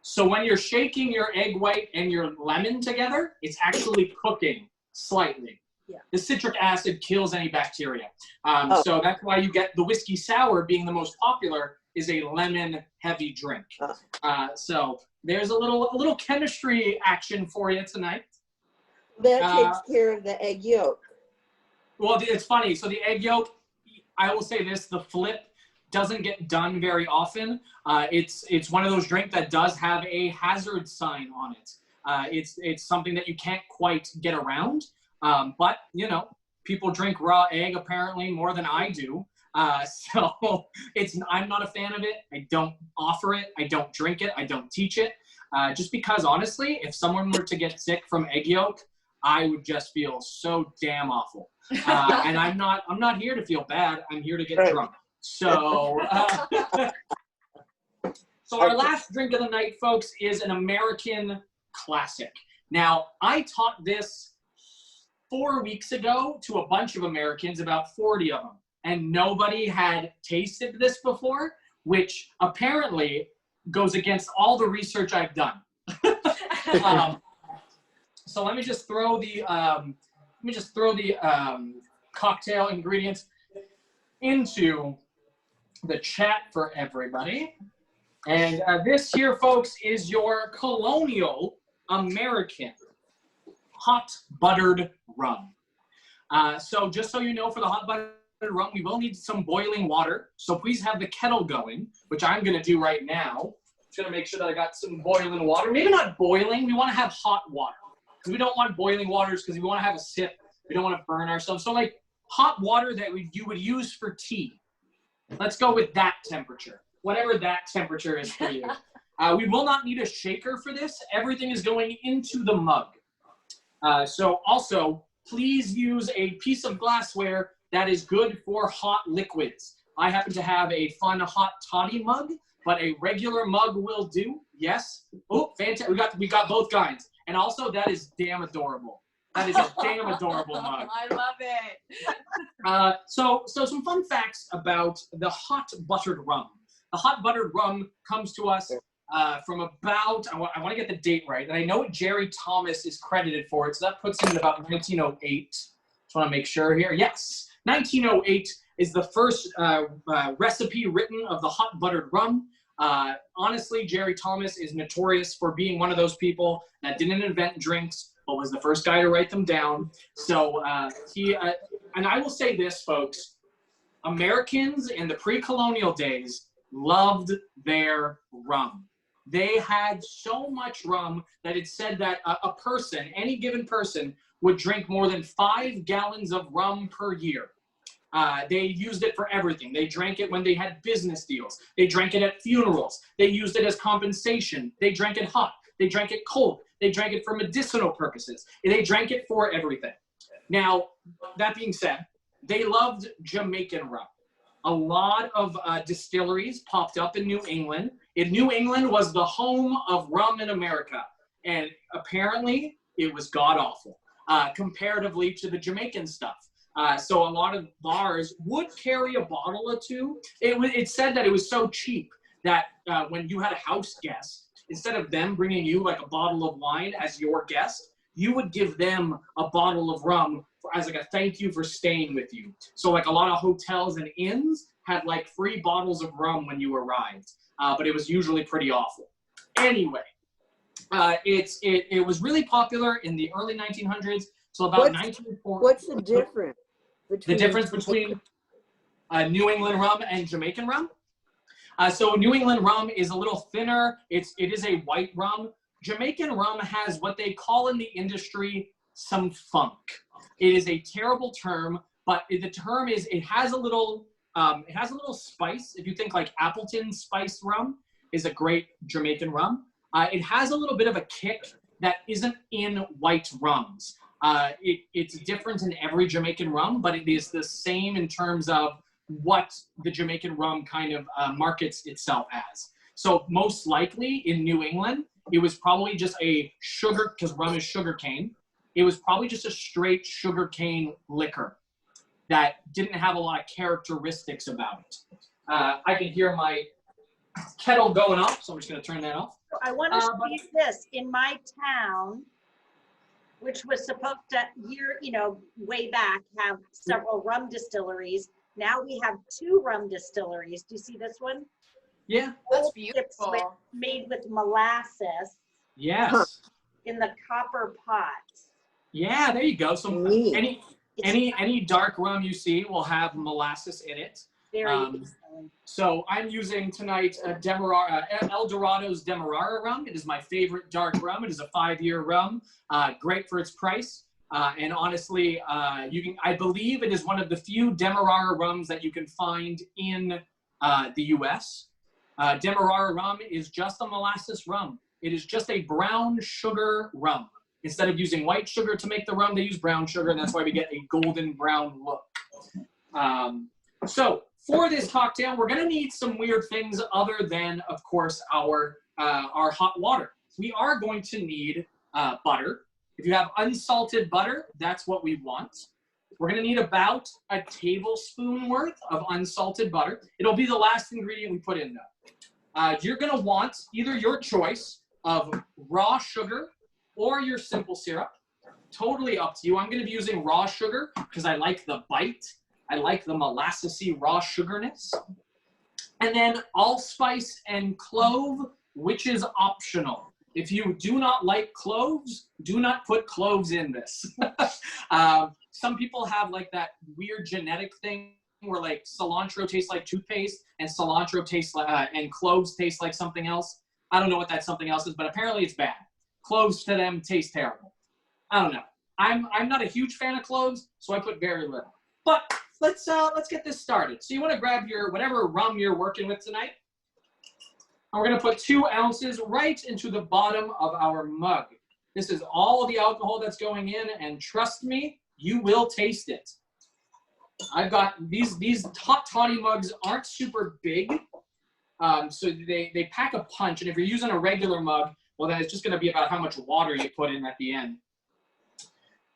So when you're shaking your egg white and your lemon together, it's actually cooking slightly. Yeah. The citric acid kills any bacteria. So that's why you get the whiskey sour being the most popular is a lemon heavy drink. So there's a little chemistry action for you tonight. That takes care of the egg yolk. Well, it's funny. So the egg yolk, I will say this, the flip doesn't get done very often. It's one of those drinks that does have a hazard sign on it. It's something that you can't quite get around. But, people drink raw egg apparently more than I do. So I'm not a fan of it. I don't offer it. I don't drink it. I don't teach it. Just because honestly, if someone were to get sick from egg yolk, I would just feel so damn awful. And I'm not here to feel bad. I'm here to get drunk. So, so our last drink of the night, folks, is an American classic. Now, I taught this 4 weeks ago to a bunch of Americans, about 40 of them, and nobody had tasted this before, which apparently goes against all the research I've done. So let me just throw the cocktail ingredients into the chat for everybody. And this here, folks, is your Colonial American hot buttered rum. So just so you know, for the hot buttered rum, we will need some boiling water. So please have the kettle going, which I'm going to do right now. Just going to make sure that I got some boiling water. Maybe not boiling. We want to have hot water. Because we don't want boiling waters because we want to have a sip. We don't want to burn ourselves. So like hot water that you would use for tea. Let's go with that temperature. Whatever that temperature is for you. We will not need a shaker for this. Everything is going into the mug. So also, please use a piece of glassware that is good for hot liquids. I happen to have a fun hot toddy mug, but a regular mug will do. Yes. Oh, fantastic. We got both kinds. And also, that is damn adorable. That is a damn adorable mug. I love it. So some fun facts about the hot buttered rum. The hot buttered rum comes to us from about, I want to get the date right, and I know Jerry Thomas is credited for it, so that puts him in about 1908. Just want to make sure here. Yes, 1908 is the first recipe written of the hot buttered rum. Honestly, Jerry Thomas is notorious for being one of those people that didn't invent drinks, but was the first guy to write them down. So and I will say this, folks, Americans in the pre-colonial days loved their rum. They had so much rum that it said that a person, any given person, would drink more than 5 gallons of rum per year. They used it for everything. They drank it when they had business deals. They drank it at funerals. They used it as compensation. They drank it hot. They drank it cold. They drank it for medicinal purposes. They drank it for everything. Now, that being said, they loved Jamaican rum. A lot of distilleries popped up in New England. New England was the home of rum in America. And apparently, it was god-awful comparatively to the Jamaican stuff. So a lot of bars would carry a bottle or two. It said that it was so cheap that when you had a house guest, instead of them bringing you like a bottle of wine as your guest, you would give them a bottle of rum as like a thank you for staying with you. So like a lot of hotels and inns had like free bottles of rum when you arrived, but it was usually pretty awful. Anyway, it was really popular in the early 1900s. So about 1940. What's the difference? The difference between New England rum and Jamaican rum? So New England rum is a little thinner. It is a white rum. Jamaican rum has what they call in the industry some funk. It is a terrible term, but the term is it has a little spice. If you think like Appleton spiced rum is a great Jamaican rum. It has a little bit of a kick that isn't in white rums. It's different in every Jamaican rum, but it is the same in terms of what the Jamaican rum kind of markets itself as. So most likely in New England, it was probably just a sugar, because rum is sugar cane. It was probably just a straight sugar cane liquor that didn't have a lot of characteristics about it. I can hear my kettle going off, so I'm just going to turn that off. I want to show you this. In my town, which was supposed to way back, have several rum distilleries. Now we have 2 rum distilleries. Do you see this one? Yeah. That's beautiful. Made with molasses. Yes. In the copper pots. Yeah, there you go. So any dark rum you see will have molasses in it. So I'm using tonight El Dorado's Demerara rum. It is my favorite dark rum. It is a 5-year rum, great for its price. And honestly, I believe it is one of the few Demerara rums that you can find in the U.S. Demerara rum is just a molasses rum. It is just a brown sugar rum. Instead of using white sugar to make the rum, they use brown sugar, and that's why we get a golden brown look. So for this cocktail, we're going to need some weird things other than, of course, our hot water. We are going to need butter. If you have unsalted butter, that's what we want. We're going to need about a tablespoon worth of unsalted butter. It'll be the last ingredient we put in though. You're going to want either your choice of raw sugar or your simple syrup. Totally up to you. I'm going to be using raw sugar because I like the bite. I like the molassesy raw sugarness. And then allspice and clove, which is optional. If you do not like cloves, do not put cloves in this. Some people have like that weird genetic thing where like cilantro tastes like toothpaste and cilantro tastes like, and cloves taste like something else. I don't know what that something else is, but apparently it's bad. Cloves to them taste terrible. I don't know. I'm not a huge fan of cloves, so I put very little. But let's get this started. So you want to grab your whatever rum you're working with tonight. And we're going to put 2 ounces right into the bottom of our mug. This is all the alcohol that's going in, and trust me, you will taste it. I've got these hot toddy mugs aren't super big, so they pack a punch. And if you're using a regular mug, well, then it's just going to be about how much water you put in at the end.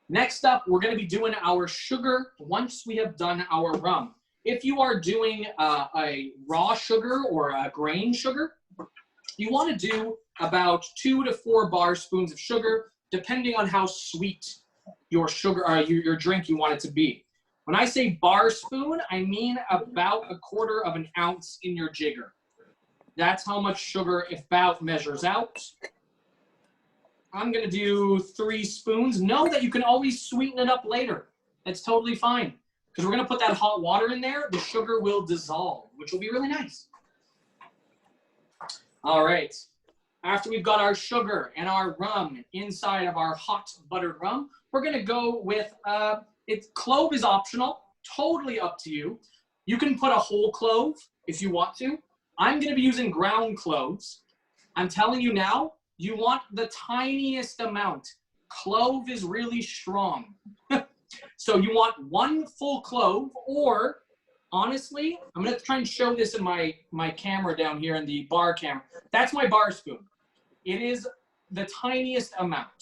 Next up, we're going to be doing our sugar once we have done our rum. If you are doing a raw sugar or a grain sugar, you want to do about 2 to 4 bar spoons of sugar, depending on how sweet your sugar or your drink you want it to be. When I say bar spoon, I mean about 1/4 of an ounce in your jigger. That's how much sugar about measures out. I'm going to do 3 spoons. Know that you can always sweeten it up later. That's totally fine. Because we're going to put that hot water in there. The sugar will dissolve, which will be really nice. All right. After we've got our sugar and our rum inside of our hot buttered rum, we're going to go with, clove is optional, totally up to you. You can put a whole clove if you want to. I'm going to be using ground cloves. I'm telling you now, you want the tiniest amount. Clove is really strong. So you want 1 full clove, or honestly, I'm going to try and show this in my camera down here in the bar camera. That's my bar spoon. It is the tiniest amount.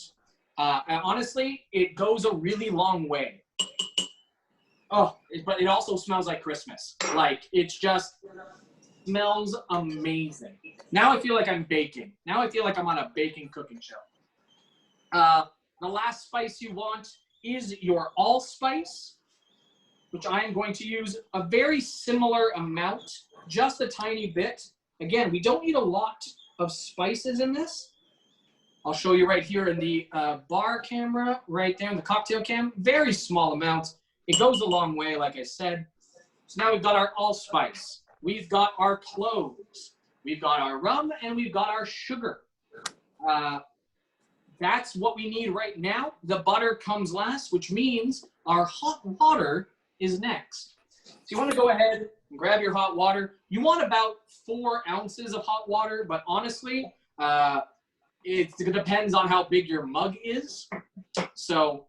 And honestly, it goes a really long way. Oh, but it also smells like Christmas. Like, it's just smells amazing. Now I feel like I'm baking. Now I feel like I'm on a baking cooking show. The last spice you want is your allspice, which I am going to use a very similar amount, just a tiny bit. Again, we don't need a lot of spices in this. I'll show you right here in the bar camera, right there in the cocktail cam. Very small amount. It goes a long way, like I said. So now we've got our allspice. We've got our cloves. We've got our rum, and we've got our sugar. That's what we need right now. The butter comes last, which means our hot water is next. So you want to go ahead and grab your hot water. You want about 4 ounces of hot water, but honestly, it depends on how big your mug is. So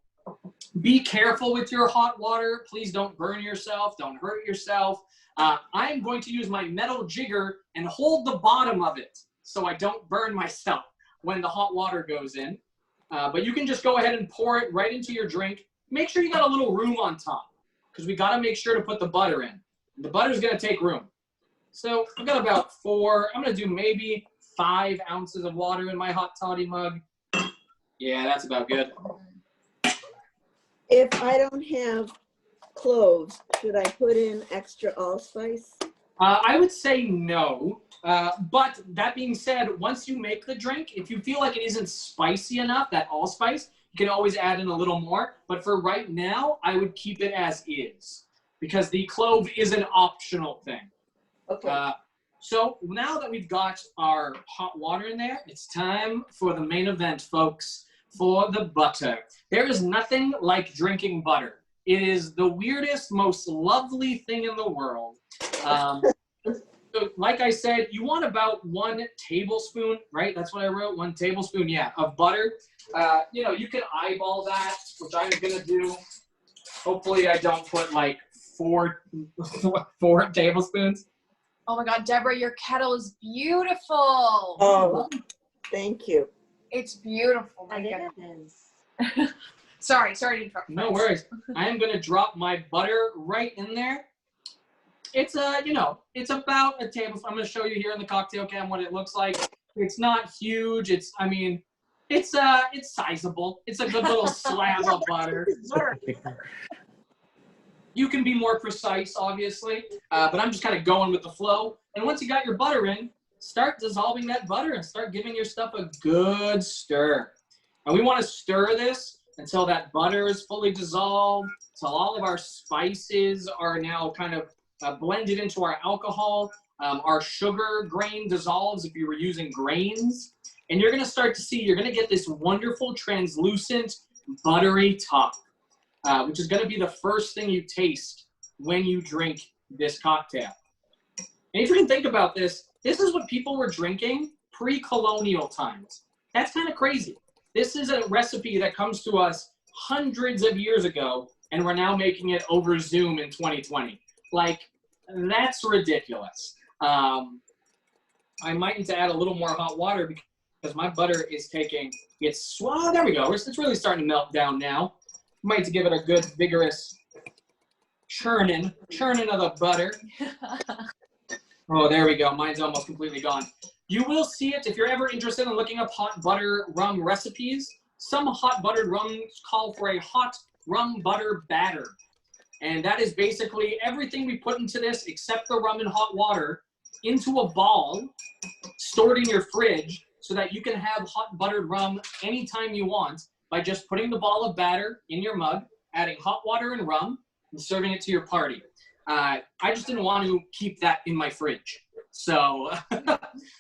be careful with your hot water. Please don't burn yourself. Don't hurt yourself. I'm going to use my metal jigger and hold the bottom of it so I don't burn myself when the hot water goes in. But you can just go ahead and pour it right into your drink. Make sure you got a little room on top, because we got to make sure to put the butter in. The butter is going to take room. So I've got about 4. I'm going to do maybe 5 ounces of water in my hot toddy mug. Yeah, that's about good. If I don't have cloves, should I put in extra allspice? I would say no. But that being said, once you make the drink, if you feel like it isn't spicy enough, that allspice, you can always add in a little more. But for right now, I would keep it as is, because the clove is an optional thing. Okay. So now that we've got our hot water in there, it's time for the main event, folks, for the butter. There is nothing like drinking butter. It is the weirdest, most lovely thing in the world. So like I said, you want about 1 tablespoon, right? That's what I wrote, 1 tablespoon, yeah, of butter. You know, you can eyeball that, which I'm gonna do. Hopefully I don't put like 4 tablespoons. Oh my God, Deborah, your kettle is beautiful. Oh, thank you. It's beautiful. My goodness. Sorry to interrupt. No worries. I am gonna drop my butter right in there. It's it's about a tablespoon. I'm gonna show you here in the cocktail cam what it looks like. It's not huge. It's sizable. It's a good little slab of butter. You can be more precise, obviously, but I'm just kind of going with the flow. And once you got your butter in, start dissolving that butter and start giving your stuff a good stir. And we want to stir this until that butter is fully dissolved, until all of our spices are now kind of blended into our alcohol. Our sugar grain dissolves if you were using grains. And you're going to start to see, you're going to get this wonderful translucent buttery top, which is going to be the first thing you taste when you drink this cocktail. And if you can think about this, this is what people were drinking pre-colonial times. That's kind of crazy. This is a recipe that comes to us hundreds of years ago, and we're now making it over Zoom in 2020. Like, that's ridiculous. I might need to add a little more hot water because my butter is taking its, well, there we go. It's really starting to melt down now. Might need to give it a good, vigorous churning of the butter. Oh, there we go. Mine's almost completely gone. You will see it if you're ever interested in looking up hot butter rum recipes. Some hot buttered rums call for a hot rum butter batter. And that is basically everything we put into this except the rum and hot water into a ball stored in your fridge so that you can have hot buttered rum anytime you want by just putting the ball of batter in your mug, adding hot water and rum, and serving it to your party. I just didn't want to keep that in my fridge. So,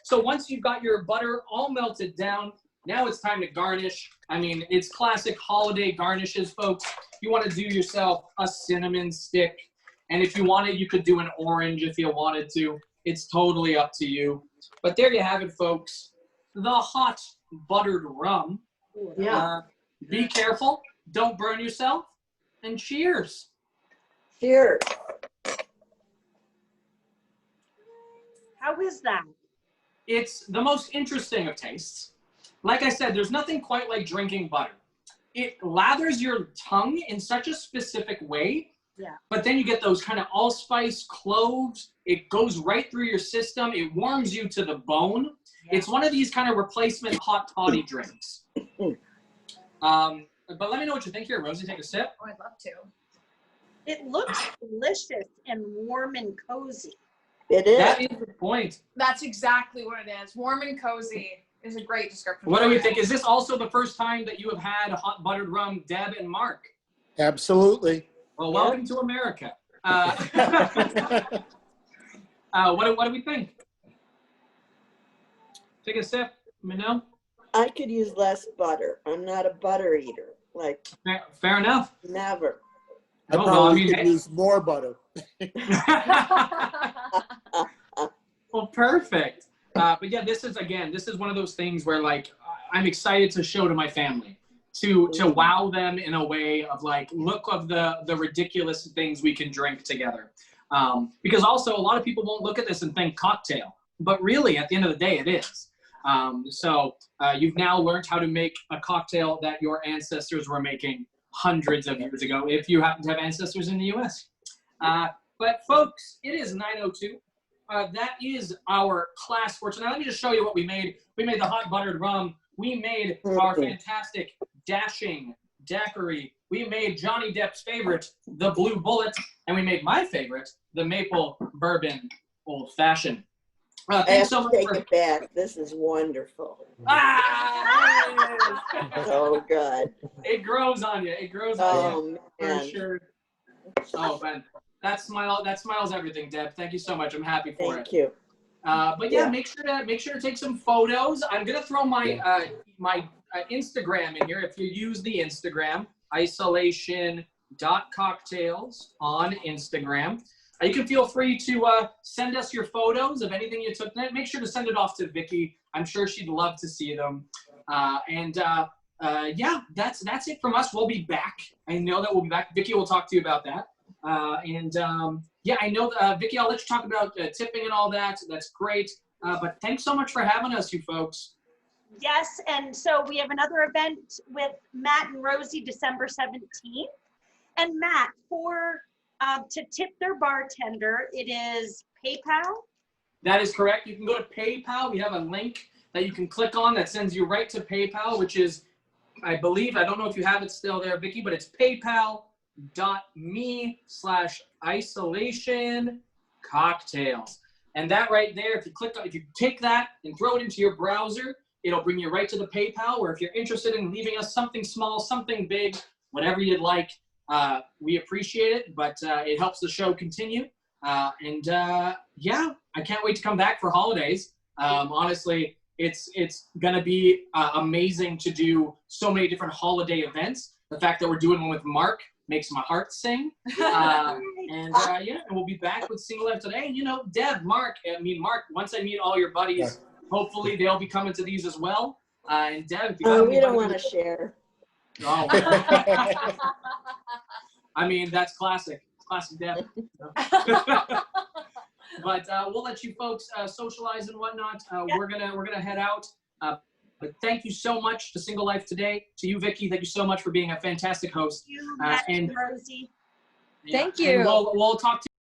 so once you've got your butter all melted down, now it's time to garnish. I mean, it's classic holiday garnishes, folks. You want to do yourself a cinnamon stick. And if you wanted, you could do an orange if you wanted to. It's totally up to you. But there you have it, folks. The hot buttered rum. Yeah. Be careful. Don't burn yourself. And cheers. Cheers. How is that? It's the most interesting of tastes. Like I said, there's nothing quite like drinking butter. It lathers your tongue in such a specific way. Yeah. But then you get those kind of allspice cloves. It goes right through your system. It warms you to the bone. Yeah. It's one of these kind of replacement hot toddy drinks. But let me know what you think here, Rosie. Take a sip. Oh, I'd love to. It looks delicious and warm and cozy. It is. That is the point. That's exactly what it is. Warm and cozy is a great description. What do we think? Is this also the first time that you have had a hot buttered rum, Deb and Mark? Absolutely. Well, welcome to America. What do we think? Take a sip. Let me know. I could use less butter. I'm not a butter eater. Like, Fair enough. never. I Oh, probably well, I mean, could use more butter. Well, perfect. But yeah, this is one of those things where like I'm excited to show to my family, to wow them in a way of like, look of the ridiculous things we can drink together. Because also a lot of people won't look at this and think cocktail, but really at the end of the day it is. So you've now learned how to make a cocktail that your ancestors were making hundreds of years ago, if you happen to have ancestors in the US. But folks, it is 9:02. That is our class for tonight. Let me just show you what we made. We made the hot buttered rum. We made our fantastic dashing daiquiri. We made Johnny Depp's favorite, the Blue Bullet. And we made my favorite, the maple bourbon old fashioned. Thanks so much. Take it back. This is wonderful. So good. It grows on you. It grows on you. Man. For sure. Oh, man. That smiles everything, Deb. Thank you so much. I'm happy for it. Thank you. But yeah, make sure to take some photos. I'm gonna throw my my Instagram in here. If you use the Instagram, isolation.cocktails on Instagram. You can feel free to send us your photos of anything you took tonight. Make sure to send it off to Vicky. I'm sure she'd love to see them. Yeah, that's it from us. We'll be back. I know that we'll be back. Vicky will talk to you about that. Yeah, I know, Vicky, I'll let you talk about tipping and all that. That's great. But thanks so much for having us, you folks. Yes, and so we have another event with Matt and Rosie, December 17th. And Matt, to tip their bartender, it is PayPal? That is correct. You can go to PayPal. We have a link that you can click on that sends you right to PayPal, which is, I believe, I don't know if you have it still there, Vicky, but it's paypal.me/isolation-cocktails. And that right there, if you take that and throw it into your browser, it'll bring you right to the PayPal, or if you're interested in leaving us something small, something big, whatever you'd like, we appreciate it, but it helps the show continue. Yeah, I can't wait to come back for holidays. Honestly, it's going to be amazing to do so many different holiday events. The fact that we're doing one with Mark makes my heart sing. Yeah, and we'll be back with Single Life today. And, Deb, Mark, once I meet all your buddies, hopefully they'll be coming to these as well. And Deb, if you we don't want to share. Oh. I mean, that's classic Deb. But we'll let you folks socialize and whatnot. We're gonna head out. But thank you so much to Single Life today. To you, Vicky, thank you so much for being a fantastic host. You, Matt and Rosie. Yeah, Thank you. And we'll talk to you.